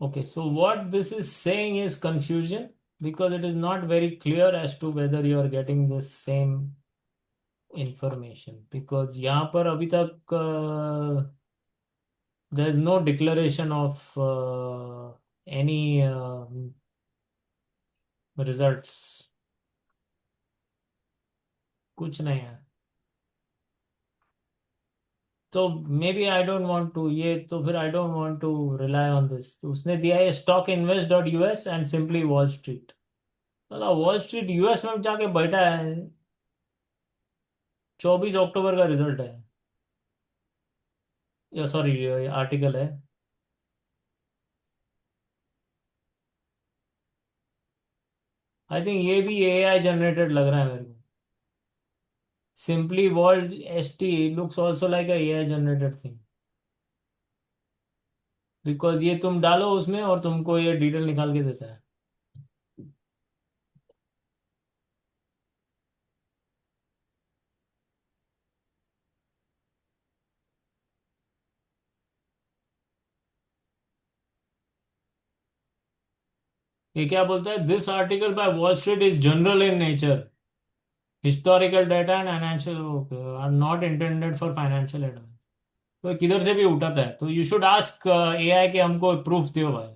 Okay, so what this is saying is confusion because it is not very clear as to whether you are getting the same information because यहाँ पर अभी तक there is no declaration of any results. कुछ नहीं है. तो may be I don't want to ये तो फिर I don't want to rely on this. तो उसने दिया है stock invest dot US and simply Wall Street. मतलब वॉल स्ट्रीट यूएस में जाके बैठा है. 24 अक्टूबर का रिजल्ट है. या सॉरी आर्टिकल है. आई थिंक ये भी एआई जनरेटेड लग रहा है मेरे को. Simply wall S T looks also like AI generated thing because ये तुम डालो उसमें और तुमको ये डिटेल निकाल के देता है. ये क्या बोलता है? This article by Wall Street is general in nature. Historical data and financial are not intended for financial advice. तो किधर से भी उठाता है तो यू शुड आस्क एआई के हमको प्रूफ दियो भाई.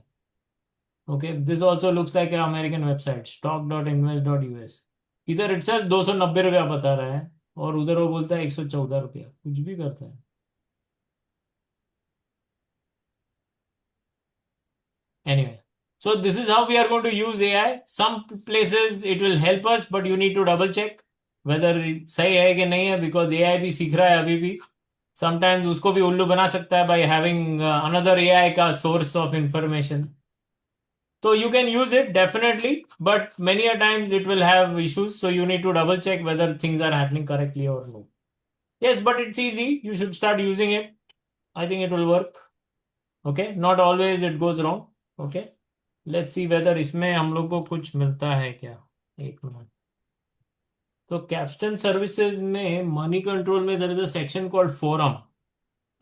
Okay this also looks like American website stock dot invest dot US. इधर इटसेल्फ 290 रुपया बता रहा है और उधर वो बोलता है 114 रुपया. कुछ भी करता है. Anyway, so this is how we are going to use AI. Some places it will help us, but you need to double check whether सही है कि नहीं है because AI भी सीख रहा है अभी भी. Sometimes उसको भी उल्लू बना सकता है by having another AI का source of information. So you can use it definitely, but many a times it will have issues. So you need to double check whether things are happening correctly or no. Yes, but it's easy. You should start using it. I think it will work. Okay, not always it goes wrong. Okay. Let's see whether इसमें हम लोग को कुछ मिलता है क्या. एक minute. तो कैप्स्टन सर्विसेज में मनी कंट्रोल में there is a section called forum.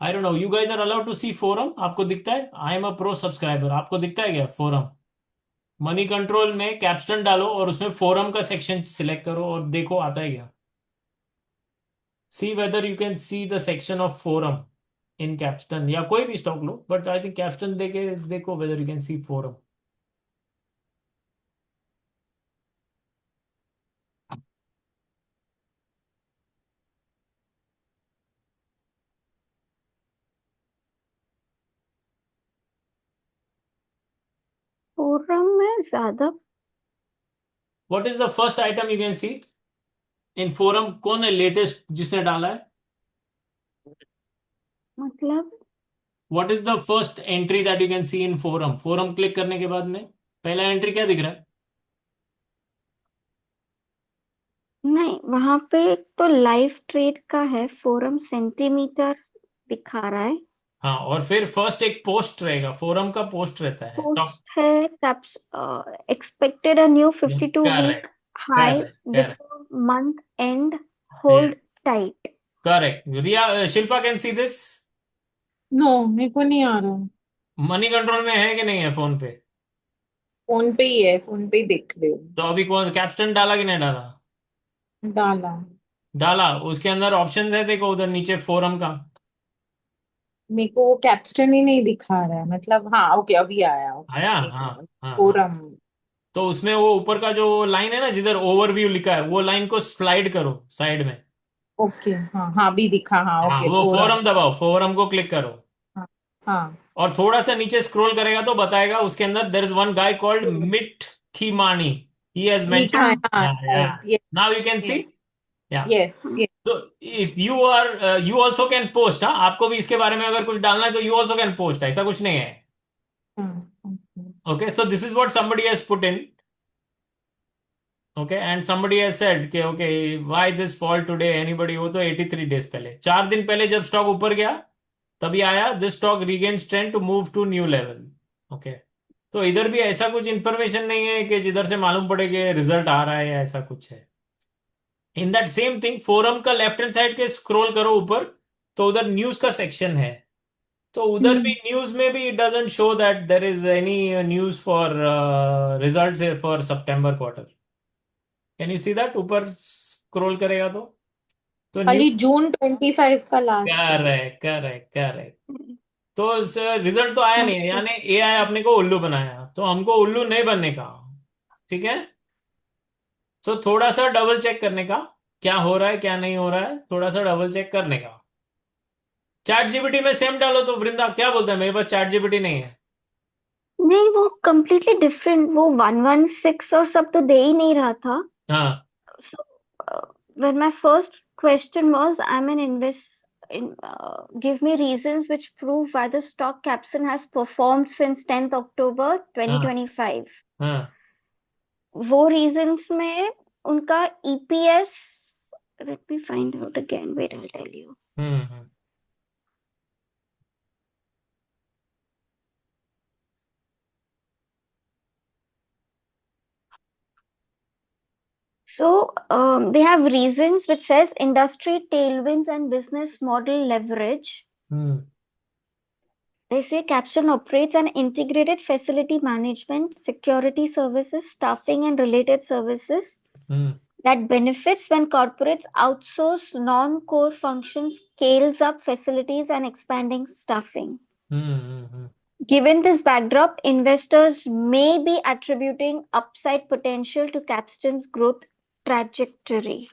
I don't know you guys are allowed to see forum. आपको दिखता है? I am a pro subscriber. आपको दिखता है क्या फोरम? मनी कंट्रोल में कैप्स्टन डालो और उसमें फोरम का सेक्शन सिलेक्ट करो और देखो आता है क्या. See whether you can see the section of forum in Capstan या कोई भी stock low but I think Capstan देके देखो weather you can C forum. Forum में ज्यादा what is the first item you can C in forum? कौन है latest जिसने डाला है? मतलब what is the first entry that you can C in forum? Forum click करने के बाद में पहला एंट्री क्या दिख रहा है? नहीं, वहां पे तो लाइव ट्रेड का है, फोरम सेंटीमीटर दिखा रहा है। हाँ और फिर फर्स्ट एक पोस्ट रहेगा. फोरम का पोस्ट रहता है टॉप. पोस्ट है Caps expected a new 52 week correct. High correct. Correct. Before month end, hold tight. Correct. Riya Shilpa can see this. No, मेरे को नहीं आ रहा। मनी कंट्रोल में है कि नहीं है फोन पे? फोन पे ही है, फोन पे ही देख रहे हो। तो अभी कौन कैप्स्टन डाला कि नहीं डाला? डाला। डाला. उसके अंदर ऑप्शन है देखो उधर नीचे फोरम का. मेरे को वो कैप्स्टन ही नहीं दिखा रहा है, मतलब हाँ ओके अभी आया। आया. ओके एक हाँ. मिनट। हाँ. हाँ. फोरम। तो उसमें वो ऊपर का जो लाइन है ना जिधर ओवरव्यू लिखा है वो लाइन को स्लाइड करो साइड में. ओके हाँ हाँ अभी दिखा, हाँ हाँ ओके वो फोरम। फोरम दबाओ. फोरम को क्लिक करो हाँ हाँ। और थोड़ा सा नीचे स्क्रॉल करेगा तो बताएगा उसके अंदर there is one guy called Mit Khimani. He has मीठा, मेंशन. हाँ yeah right, yes now you can see. Yes yeah yes yes. तो if you are you also can post. हाँ आपको भी इसके बारे में अगर कुछ डालना है तो यू आल्सो कैन पोस्ट. ऐसा कुछ नहीं है. Okay so this is what somebody has put in. Okay and somebody has said कि okay why this fall today anybody. वो तो 83 डेज पहले 4 दिन पहले जब स्टॉक ऊपर गया तभी आया this stock regain strength to move to new level. Okay तो इधर भी ऐसा कुछ इंफॉर्मेशन नहीं है कि जिधर से मालूम पड़े कि रिजल्ट आ रहा है या ऐसा कुछ है. In that same thing forum का लेफ्ट हैंड साइड के स्क्रॉल करो ऊपर तो उधर न्यूज का सेक्शन है. तो उधर भी न्यूज में भी it doesn't show that there is any news for results for September quarter. Can you see that? ऊपर स्क्रॉल करेगा तो न्यूज. खाली जून 25 का लास्ट है। Correct, correct, correct. तो रिजल्ट तो आया नहीं है, ओके. यानी एआई अपने को उल्लू बनाया, तो हमको उल्लू नहीं बनने का. ठीक है. तो थोड़ा सा डबल चेक करने का, क्या हो रहा है क्या नहीं हो रहा है, थोड़ा सा डबल चेक करने का. चैट जीपीटी में सेम डालो तो वृंदा क्या बोलता है, मेरे पास चैट जीपीटी नहीं है. नहीं, वो completely different. वो 116 और सब तो दे ही नहीं रहा था. हाँ. So, when my first question was, I'm an give me reasons which prove why the stock caption has performed since 10th October हाँ. 2025. हाँ. वो reasons में उनका EPS, let me find out again, wait, I'll tell you. Hmm. So they have reasons which says industry tailwinds and business model leverage. Hmm. They say Capstone operates an integrated facility management, security services, staffing, and related services hmm. that benefits when corporates outsource non-core functions, scales up facilities, and expanding staffing. Hmm. Given this backdrop, investors may be attributing upside potential to Capstone's growth trajectory.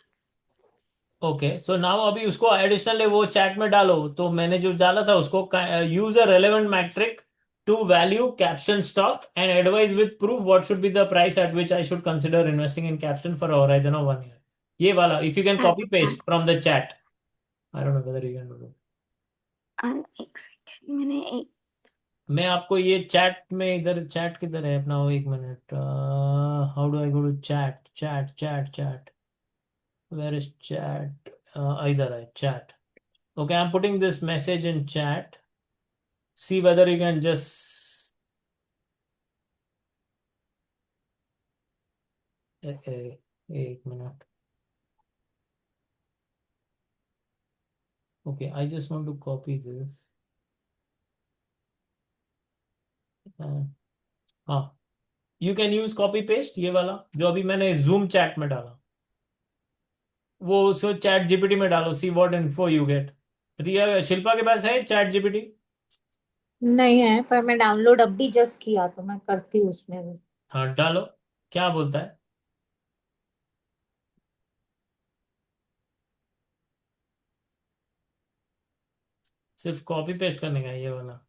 Okay, so now अभी उसको additional वो chat में डालो, तो मैंने जो डाला था उसको, use a relevant metric to value Capston stock and advise with proof what should be the price at which I should consider investing in Capston for horizon of 1 year. ये वाला इफ यू कैन कॉपी अच्छा. Paste from the chat. I don't know whether you can do. एक second, मैंने एक. मैं आपको ये chat में, इधर चैट किधर है अपना, वो एक minute. How do I go to chat, chat, chat, chat. Where is chat? इधर है chat. Okay, I'm putting this message in chat. See whether you can just. एक minute. Okay, I just want to copy this. हाँ. You can use copy paste, ये वाला जो अभी मैंने zoom chat में डाला, वो उसको चैट जीपीटी में डालो. See what info you get. Riya, Shilpa के पास है चैट जीपीटी? नहीं है, पर मैं डाउनलोड अभी जस्ट किया तो मैं करती हूँ उसमें भी। हाँ, डालो. क्या बोलता है? सिर्फ कॉपी पेस्ट करने का है ये वाला.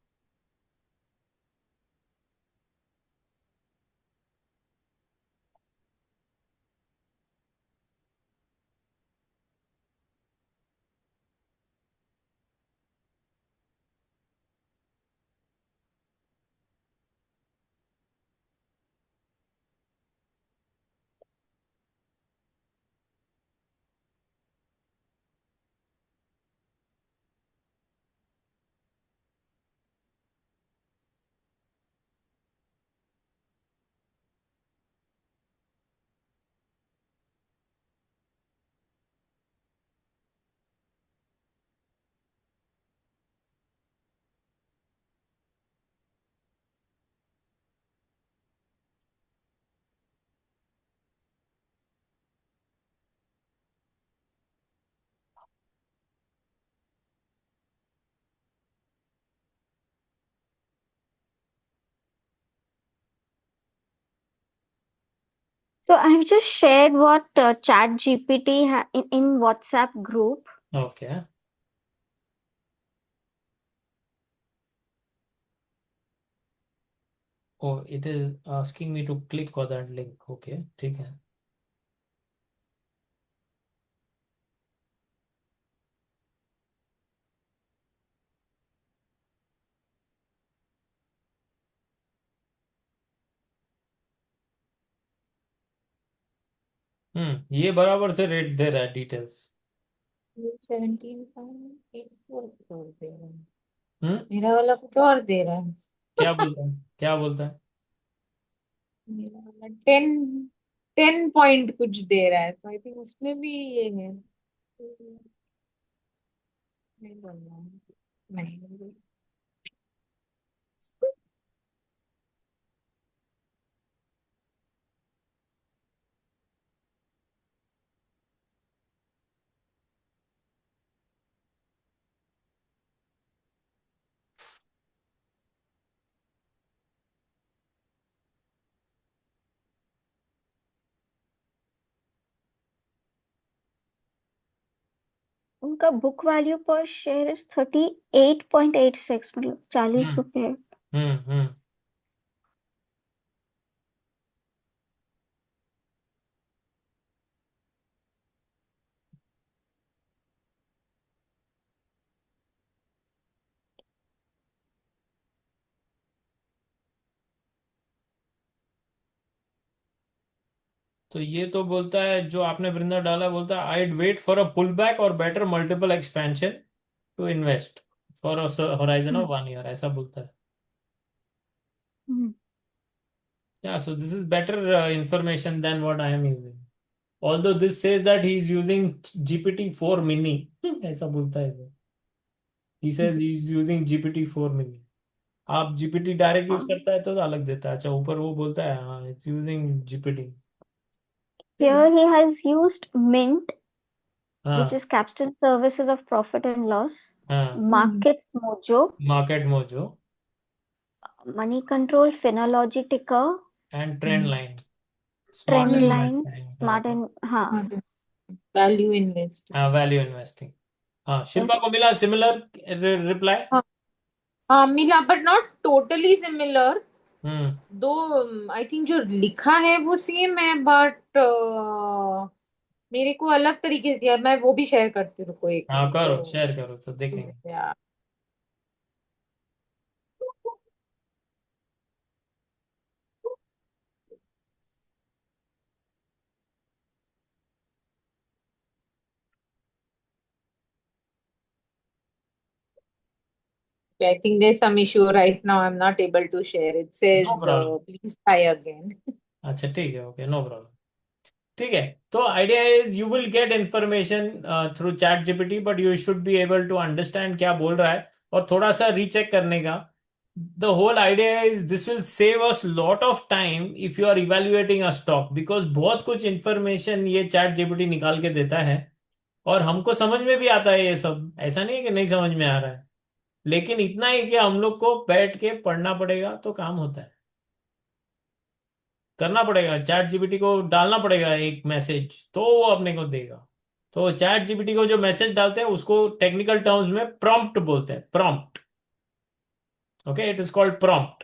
So I have just shared what Chat GPT in WhatsApp group. Okay. Oh, it is asking me to click on that link. Okay, ठीक है. ये बराबर से रेट दे रहा है, डिटेल्स. 17.84 दे रहा है। हम्म. मेरा वाला कुछ और दे रहा है। क्या बोलता है, क्या बोलता है? मेरा वाला 10 10 पॉइंट कुछ दे रहा है, तो आई थिंक उसमें भी ये है। नहीं बोल रहा हूँ। नहीं। उनका बुक वैल्यू पर शेयर इज 38.86, मतलब 40 हम्म रुपए। हम्म। तो ये तो बोलता है, जो आपने वृंदा डाला, बोलता है I'd wait for a pullback or better multiple expansion to invest for a horizon of 1 year, ऐसा बोलता है. हम्म। Yeah, so this is better information than what I am using. Although this says that he is using GPT-4 mini. ऐसा बोलता है वो. He says he is using GPT-4 mini. आप GPT direct use करता है तो अलग देता है. अच्छा, ऊपर वो बोलता है हाँ इट्स यूजिंग GPT. ठीक है. Here he has used Mint, which हाँ is Capstone Services of Profit and Loss, हाँ. Markets Mojo, market mojo Money Control, Finology Ticker, and trend line, smart Trendline, investing. हाँ Smart and हाँ. Value invest. हाँ, value investing. हाँ, Yes. Shilpa को मिला similar reply. हाँ हाँ मिला, बट नॉट टोटली सिमिलर। हम्म. दो आई थिंक जो लिखा है वो सेम है, बट मेरे को अलग तरीके से दिया। मैं वो भी शेयर करती हूँ, रुको एक हाँ, मिनट करो, तो। शेयर करो तो देखेंगे. यार I think there's some issue right now. I'm not able to share. It no says, problem. please try again. अच्छा, ठीक है, ओके, नो प्रॉब्लम. ठीक है. तो idea is you will get information through chat GPT, but you should be able to understand क्या बोल रहा है और थोड़ा सा रीचेक करने का. The whole idea is this will save us lot of time if you are evaluating a stock, because बहुत कुछ इंफॉर्मेशन ये चैट जीपीटी निकाल के देता है और हमको समझ में भी आता है ये सब. ऐसा नहीं है कि नहीं समझ में आ रहा है, लेकिन इतना ही कि हम लोग को बैठ के पढ़ना पड़ेगा तो काम होता है. करना पड़ेगा, चैट जीपीटी को डालना पड़ेगा एक मैसेज तो वो अपने को देगा. तो चैट जीपीटी को जो मैसेज डालते हैं उसको टेक्निकल टर्म्स में प्रॉम्प्ट बोलते हैं. Prompt. Okay, it is called prompt.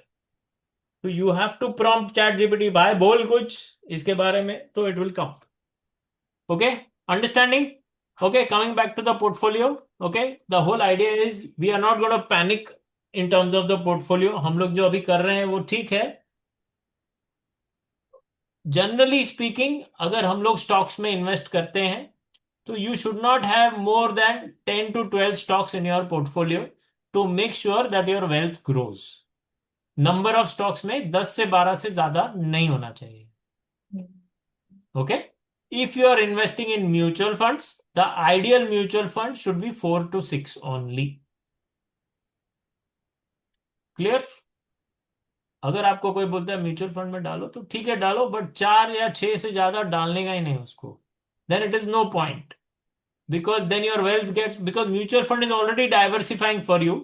तो you have to prompt ChatGPT, भाई बोल कुछ इसके बारे में, तो it will come. Okay, understanding. Okay, coming back to the portfolio. Okay, the whole idea is we are not gonna panic in terms of the portfolio. हम लोग जो अभी कर रहे हैं वो ठीक है. जनरली स्पीकिंग, अगर हम लोग स्टॉक्स में इन्वेस्ट करते हैं तो you should not have more than 10 to 12 stocks in your portfolio to make sure that your wealth grows. Number of stocks में 10 से 12 से ज्यादा नहीं होना चाहिए. Okay. If you are investing in mutual funds, the ideal mutual fund should be 4 to 6 only. Clear. अगर आपको कोई बोलता है म्यूचुअल फंड में डालो तो ठीक है डालो, बट 4 या 6 से ज्यादा डालने का ही नहीं उसको. Then it is no point, because then your wealth gets, because mutual fund is already diversifying for you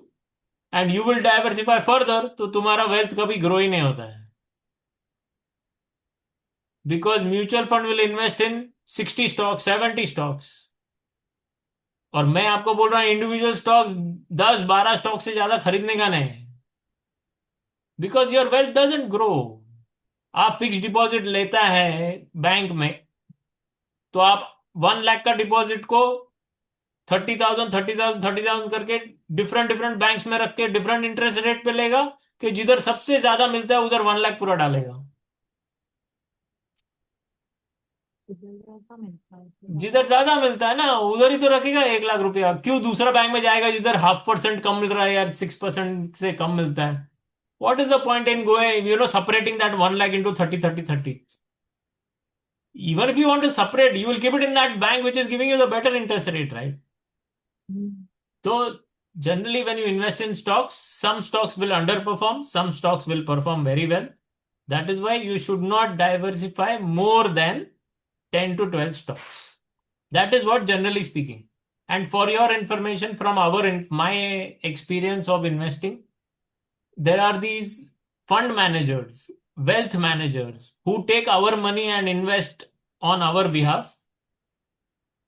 and you will diversify further, तो तुम्हारा wealth कभी ग्रो ही नहीं होता है. because mutual fund will invest in 60 stocks, 70 stocks, और मैं आपको बोल रहा हूं इंडिविजुअल स्टॉक 10-12 स्टॉक से ज्यादा खरीदने का नहीं है. because your wealth doesn't grow. आप फिक्स डिपॉजिट लेता है बैंक में, तो आप 1 लाख का डिपॉजिट को 30,000 30,000 30,000 करके डिफरेंट डिफरेंट बैंक्स में रख के डिफरेंट इंटरेस्ट रेट पे लेगा, कि जिधर सबसे ज्यादा मिलता है उधर 1 लाख पूरा डालेगा. जिधर ज्यादा मिलता है ना उधर ही तो रखेगा 1 लाख रुपया. क्यों दूसरा बैंक में जाएगा जिधर 0.5% कम मिल रहा है, यार 6% से कम मिलता है. What is the point in going separating that 1 lakh into 30 30 30. Even if you want to separate, you will keep it in that bank which is giving you the better interest rate, right? So generally when you invest in stocks, some stocks will underperform, some stocks will perform very well. That is why you should not diversify more than 10 to 12 stocks. That is what generally speaking. And for your information, from my experience of investing, there are these fund managers, wealth managers who take our money and invest on our behalf.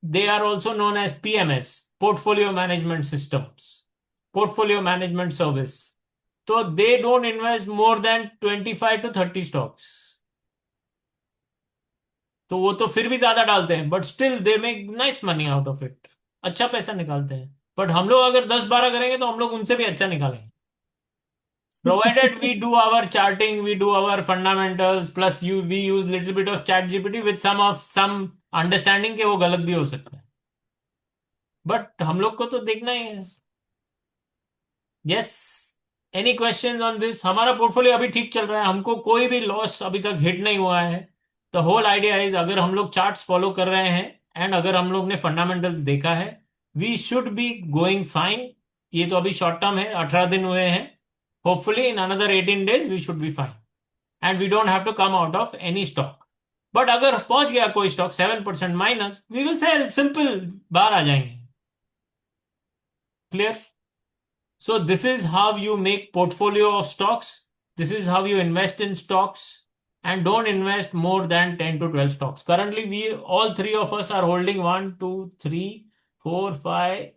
they are also known as PMS, Portfolio Management Systems, Portfolio Management Service. So they don't invest more than 25 to 30 stocks. तो वो तो फिर भी ज्यादा डालते हैं, but still they make nice money out of it, अच्छा पैसा निकालते हैं. बट हम लोग अगर 10-12 करेंगे तो हम लोग उनसे भी अच्छा निकालेंगे. Provided we do our charting, we do our fundamentals, plus we use little bit of chat GPT with some understanding के वो गलत भी हो सकता है. बट हम लोग को तो देखना ही है. Yes, any question on this? हमारा पोर्टफोलियो अभी ठीक चल रहा है, हमको कोई भी लॉस अभी तक हिट नहीं हुआ है. द होल आइडिया इज, अगर हम लोग चार्ट्स फॉलो कर रहे हैं एंड अगर हम लोग ने फंडामेंटल्स देखा है, we should be going fine. ये तो अभी शॉर्ट टर्म है, 18 दिन हुए हैं. Hopefully in another 18 days we should be fine and we don't have to come out of any stock. But अगर पहुंच गया कोई stock 7% minus, we will sell, simple, बाहर आ जाएंगे. Clear? So this is how you make portfolio of stocks. This is how you invest in stocks, and don't invest more than 10 to 12 stocks. Currently, we all three of us are holding 1, 2, 3, 4, 5,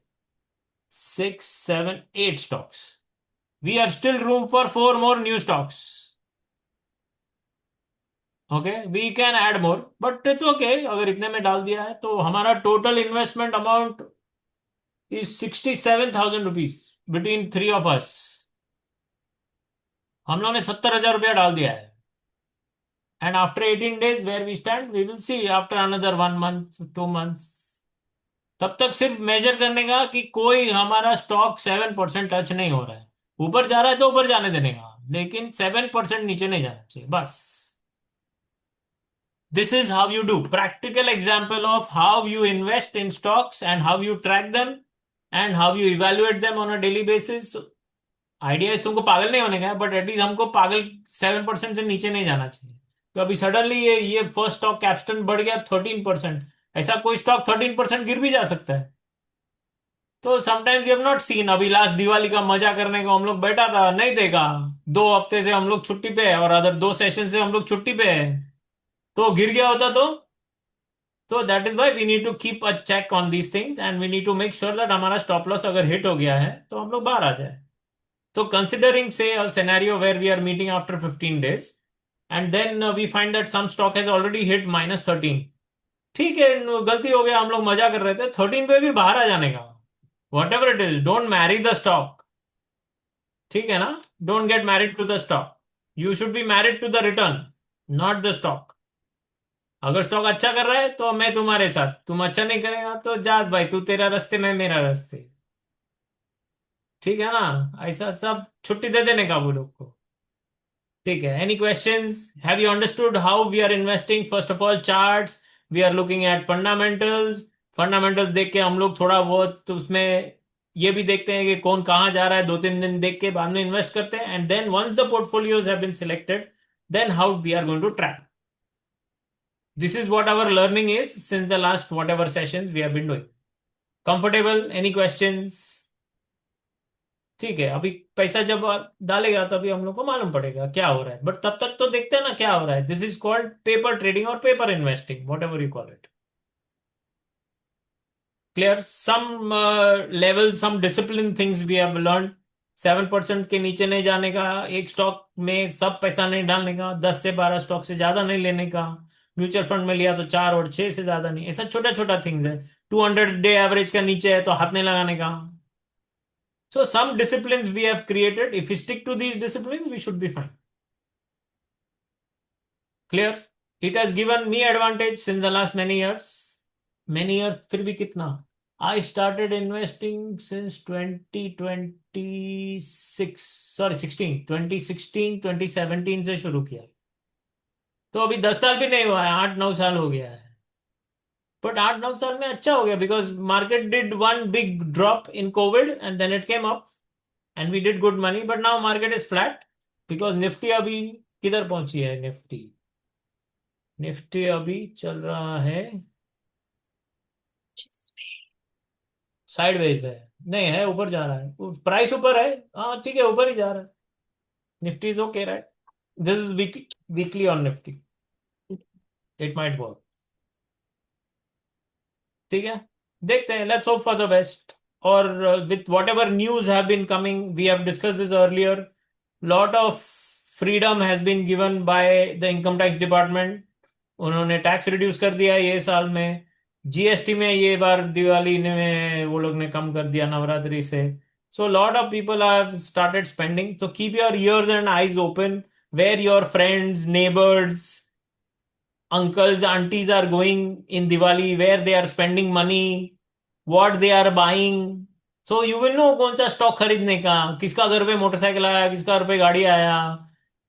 6, 7, 8 stocks. We have still room for 4 more new stocks. Okay, we can add more, but it's okay. अगर इतने में डाल दिया है तो हमारा total investment amount is 67,000 rupees between three of us. हम लोगों ने 70,000 रुपया डाल दिया है. And after 18 days where we stand, we will see after another 1 month 2 months. तब तक सिर्फ मेजर करने का कि कोई हमारा स्टॉक 7% टच नहीं हो रहा है. ऊपर जा रहा है तो ऊपर जाने देने का, लेकिन 7% नीचे नहीं जाना चाहिए, बस. This is how you do. Practical example of how you invest in stocks and how you track them and how you evaluate them on a daily basis. Idea is तुमको पागल नहीं होने का है, बट एटलीस्ट हमको पागल 7% से नीचे नहीं जाना चाहिए. तो अभी सडनली ये फर्स्ट स्टॉक कैप्स्टन बढ़ गया 13%. ऐसा कोई स्टॉक 13% गिर भी जा सकता है. तो sometimes you have not seen. अभी लास्ट दिवाली का मजा करने को हम लोग बैठा था, नहीं देखा. 2 हफ्ते से हम लोग छुट्टी पे है और अदर 2 सेशन से हम लोग छुट्टी पे है, तो गिर गया होता तो that is why we need to keep a check on these things and we need to make sure that हमारा स्टॉप लॉस अगर हिट हो गया है तो हम लोग बाहर आ जाए. So considering say a scenario where we are meeting after 15 days and then we find that some stock has already hit -13. ठीक है, गलती हो गया, हम लोग मजा कर रहे थे, 13 पे भी बाहर आ जाने का. Whatever it is, don't marry the stock. ठीक है ना? Don't get married to the stock. You should be married to the return, not the stock. अगर स्टॉक अच्छा कर रहा है तो मैं तुम्हारे साथ, तुम अच्छा नहीं करेगा तो जात भाई, तू तेरा रास्ते मैं मेरा रास्ते. ठीक है ना? ऐसा सब छुट्टी दे देने का वो लोग को. ठीक है, any questions? Have you understood how we are investing? First of all charts, we are looking at fundamentals. Fundamentals देख के हम लोग थोड़ा बहुत तो उसमें ये भी देखते हैं कि कौन कहाँ जा रहा है, 2-3 दिन देख के बाद में इन्वेस्ट करते हैं. And then once the portfolios have been selected, then how we are going to track. This is what our learning is since the last whatever sessions we have been doing. Comfortable? Any questions? ठीक है, अभी पैसा जब डालेगा तभी हम लोग को मालूम पड़ेगा क्या हो रहा है, बट तब तक तो देखते हैं ना क्या हो रहा है. This is called paper trading और paper investing, whatever you call it. Clear? Some level, some discipline things we have learn. 7% के नीचे नहीं जाने का, एक स्टॉक में सब पैसा नहीं डालने का, 10 से 12 स्टॉक से ज्यादा नहीं लेने का, म्यूचुअल फंड में लिया तो 4 और 6 से ज्यादा नहीं. ऐसा छोटा छोटा थिंग्स है. 200 डे एवरेज का नीचे है तो हाथ नहीं लगाने का. So some disciplines we have created. If we stick to these disciplines, we should be fine. Clear? It has given me advantage since the last many years. Many years, फिर भी कितना? I started investing since 2026. Sorry, 16. 2016, 2017 से शुरू किया. तो अभी 10 साल भी नहीं हुआ है, 8-9 साल हो गया है. बट 8-9 साल में अच्छा हो गया because market did one big drop in Covid and then it came up and we did good money, but now market is flat because Nifty अभी किधर पहुंची है? निफ्टी अभी चल रहा है साइडवेज है, नहीं है, ऊपर जा रहा है, प्राइस ऊपर है. हाँ ठीक है, ऊपर ही जा रहा है. Nifty is okay right. This is weekly on Nifty, it might work. ठीक है, देखते हैं, let's hope for the best. और with whatever news have been coming, we have discuss this earlier, lot of freedom has been given by the income tax department. उन्होंने tax reduce कर दिया ये साल में. जीएसटी में ये बार दिवाली में वो लोग ने कम कर दिया नवरात्रि से. So lot of people have started spending. तो keep your ears and eyes open, where your friends, neighbours, uncles, aunties are going in Diwali, where they are spending money, what they are buying. So you will know कौन सा stock खरीदने का, किसका घर पे motorcycle आया, किसका घर पे गाड़ी आया,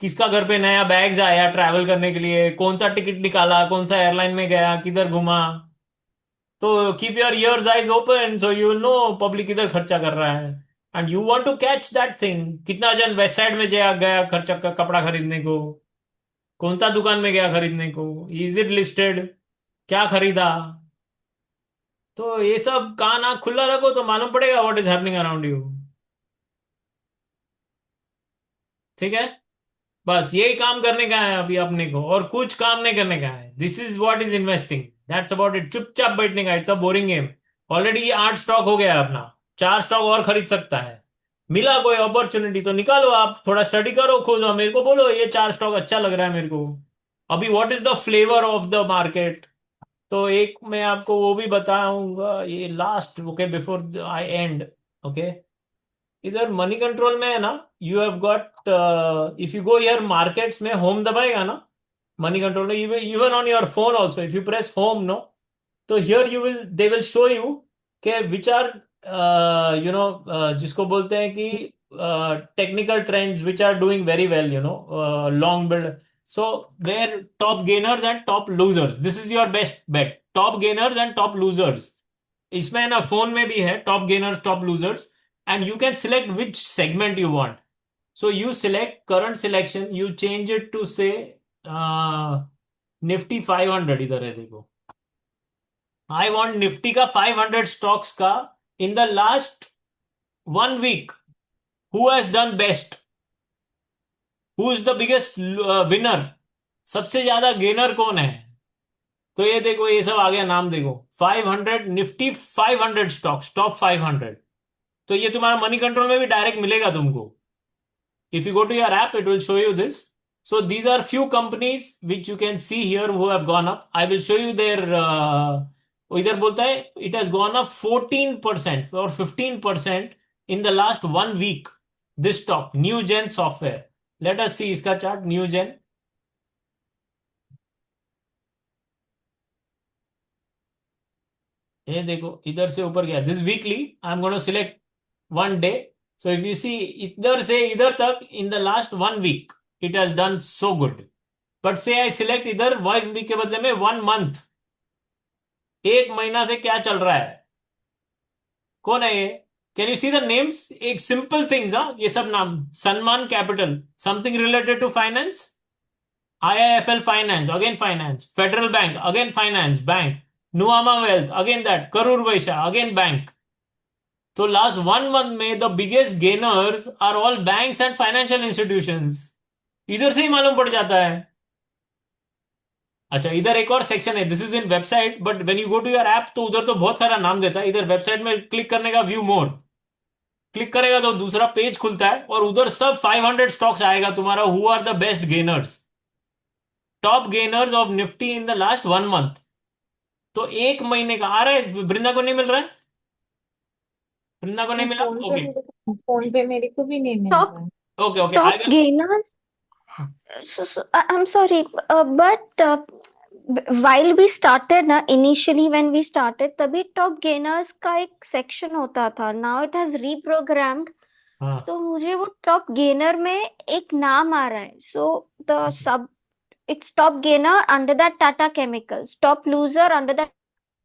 किसका घर पे नया बैग्स आया ट्रैवल करने के लिए, कौन सा टिकट निकाला, कौन सा एयरलाइन में गया, किधर घुमा. तो keep your ears eyes open, so you will know public किधर खर्चा कर रहा है. And you want to catch that thing. कितना जन वेस्ट साइड में गया गया खर्चा कपड़ा खरीदने को, कौन सा दुकान में गया खरीदने को, इज इट लिस्टेड, क्या खरीदा. तो ये सब कान आंख खुला रखो तो मालूम पड़ेगा what is happening around you. ठीक है, बस यही काम करने का है अभी अपने को, और कुछ काम नहीं करने का है. This is what is investing, that's about it. चुपचाप बैठने का. It's a boring game. Already ये 8 स्टॉक हो गया है अपना, 4 स्टॉक और खरीद सकता है. मिला कोई अपॉर्चुनिटी तो निकालो, आप थोड़ा स्टडी करो खुद और मेरे को बोलो ये 4 स्टॉक अच्छा लग रहा है मेरे को. अभी what is the flavour of the market. तो एक मैं आपको वो भी बताऊंगा ये last, okay, before I end. Okay, इधर मनी कंट्रोल में है ना, you have got, if you go here markets में होम दबाएगा ना मनी कंट्रोल में, even on your phone also if you press home, no, तो here you will, they will show you के विच आर, यू नो, जिसको बोलते हैं कि technical trends which are doing very well, you know, long build. So where top gainers and top losers, this is your best bet. Top gainers and top losers, इसमें है ना, phone में भी है top gainers top losers. And you can select which segment you want. So you select current selection, you change it to say Nifty 500. इधर है देखो, I want Nifty का 500 स्टॉक्स का in the last 1 week. Who has done best? Who is the biggest winner? सबसे ज्यादा gainer कौन है. तो ये देखो, ये सब आ गया नाम देखो, 500 निफ्टी 500 स्टॉक्स, टॉप 500. तो ये तुम्हारा मनी कंट्रोल में भी डायरेक्ट मिलेगा तुमको. If you go to your app, it will show you this. So these are few companies which you can see here who have gone up. I will show you their, इधर बोलता है it has gone up 14% or 15% in the last 1 week. This stock, New Gen Software. Let us see इसका chart. New Gen, ये देखो इधर से ऊपर गया. This weekly, I'm going to select one day. So if you see इधर से इधर तक in the last 1 week, it has done so good. But say I select इधर 1 week के बदले में 1 month, एक महीना से क्या चल रहा है, कौन है ये. Can you see the names, एक सिंपल थिंग्स, हाँ, ये सब नाम. Sammaan capital, something related to finance. IIFL finance, again finance. Federal Bank, again finance bank. Nuvama wealth, again that. Karur Vysya, again bank. तो लास्ट 1 month में the biggest gainers are all banks and financial institutions. इधर से ही मालूम पड़ जाता है. अच्छा, इधर एक और सेक्शन है, this is in website, but when you go to your app तो उधर तो बहुत सारा नाम देता है. इधर वेबसाइट में क्लिक करने का, व्यू मोर क्लिक करेगा तो दूसरा पेज खुलता है, और उधर सब 500 स्टॉक्स आएगा तुम्हारा. Who are the best gainers, top gainers of Nifty in the last 1 month. तो एक महीने का आ रहा है. वृंदा को नहीं मिल रहा है, वृंदा को नहीं मिला. ओके फोन पे मेरे को भी नहीं मिल Top रहा है. Okay okay, top I will. gainers. I'm sorry, but while we started ना, initially when we started, तभी top gainers का एक section होता था. Now it has reprogrammed. हाँ, तो मुझे वो top gainer में एक नाम आ रहा है. So the sub, it's top gainer under that Tata Chemicals, top loser under that